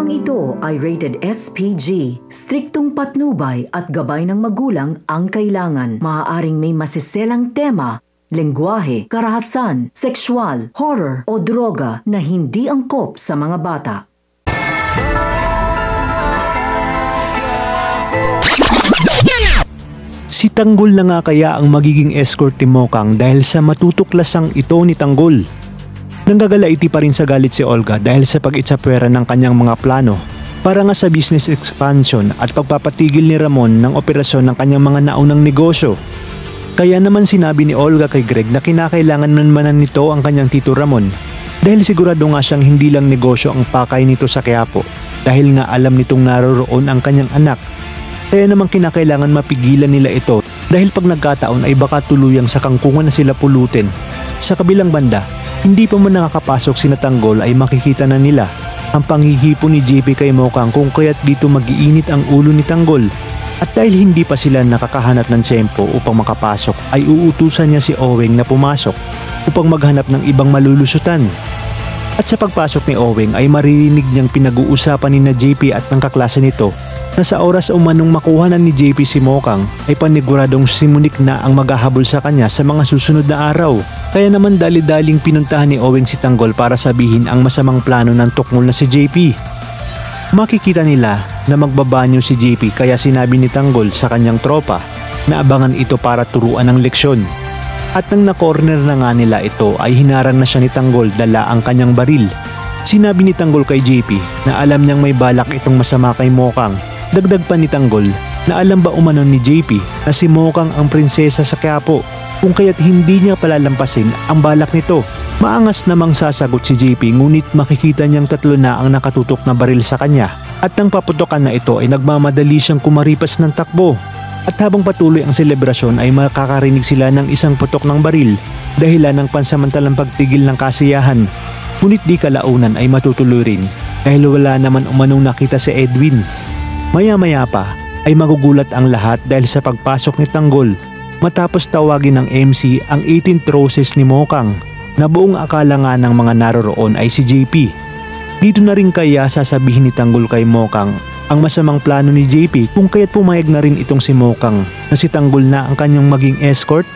Programang ito ay rated SPG. Striktong patnubay at gabay ng magulang ang kailangan. Maaaring may masiselang tema, lengguwahe, karahasan, sexual, horror o droga na hindi angkop sa mga bata. Si Tanggol na nga kaya ang magiging escort ni Mokang dahil sa matutuklasang ito ni Tanggol. Nanggagalaiti pa rin sa galit si Olga dahil sa pag-itsapwera ng kanyang mga plano para nga sa business expansion at pagpapatigil ni Ramon ng operasyon ng kanyang mga naunang negosyo. Kaya naman sinabi ni Olga kay Greg na kinakailangan manmanan nito ang kanyang tito Ramon dahil sigurado nga siyang hindi lang negosyo ang pakay nito sa Quiapo dahil nga alam nitong naroroon ang kanyang anak. Kaya naman kinakailangan mapigilan nila ito dahil pag nagkataon ay baka tuluyang sa kangkungan na sila pulutin. Sa kabilang banda, hindi pa man nakakapasok si Tanggol ay makikita na nila ang panghihipon ni JP kay Mokang kung kaya't dito mag-iinit ang ulo ni Tanggol. At dahil hindi pa sila nakakahanap ng tiyempo upang makapasok ay uutusan niya si Oweng na pumasok upang maghanap ng ibang malulusutan. At sa pagpasok ni Oweng ay maririnig niyang pinag-uusapan ni na JP at ng kaklase nito na sa oras umanong makuhanan ni JP si Mokang ay paniguradong si Monique na ang maghahabol sa kanya sa mga susunod na araw. Kaya naman dali-daling pinuntahan ni Oweng si Tanggol para sabihin ang masamang plano ng tukmol na si JP. Makikita nila na magbabanyo si JP kaya sinabi ni Tanggol sa kanyang tropa na abangan ito para turuan ng leksyon. At nang na-corner na nga nila ito ay hinarang na siya ni Tanggol dala ang kanyang baril. Sinabi ni Tanggol kay JP na alam niyang may balak itong masama kay Mokang. Dagdag pa ni Tanggol na alam ba umano ni JP na si Mokang ang prinsesa sa Quiapo kung kaya't hindi niya palalampasin ang balak nito. Maangas namang sasagot si JP ngunit makikita niyang tatlo na ang nakatutok na baril sa kanya at nang paputokan na ito ay nagmamadali siyang kumaripas ng takbo. At habang patuloy ang selebrasyon ay makakarinig sila ng isang putok ng baril dahilan ng pansamantalang pagtigil ng kasiyahan. Ngunit di kalaunan ay matutuloy rin dahil wala naman umanong nakita si Edwin. Maya-maya pa ay magugulat ang lahat dahil sa pagpasok ni Tanggol matapos tawagin ng MC ang 18th roses ni Mokang na buong akala nga ng mga naroroon ay si JP. Dito na rin kaya sasabihin ni Tanggol kay Mokang ang masamang plano ni JP kung kaya't pumayag na rin itong si Mokang na si Tanggol na ang kanyang maging escort?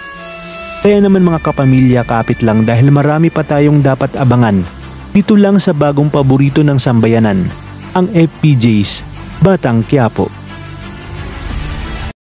Kaya naman mga kapamilya, kapit lang dahil marami pa tayong dapat abangan. Dito lang sa bagong paborito ng sambayanan, ang FPJ's Batang Quiapo.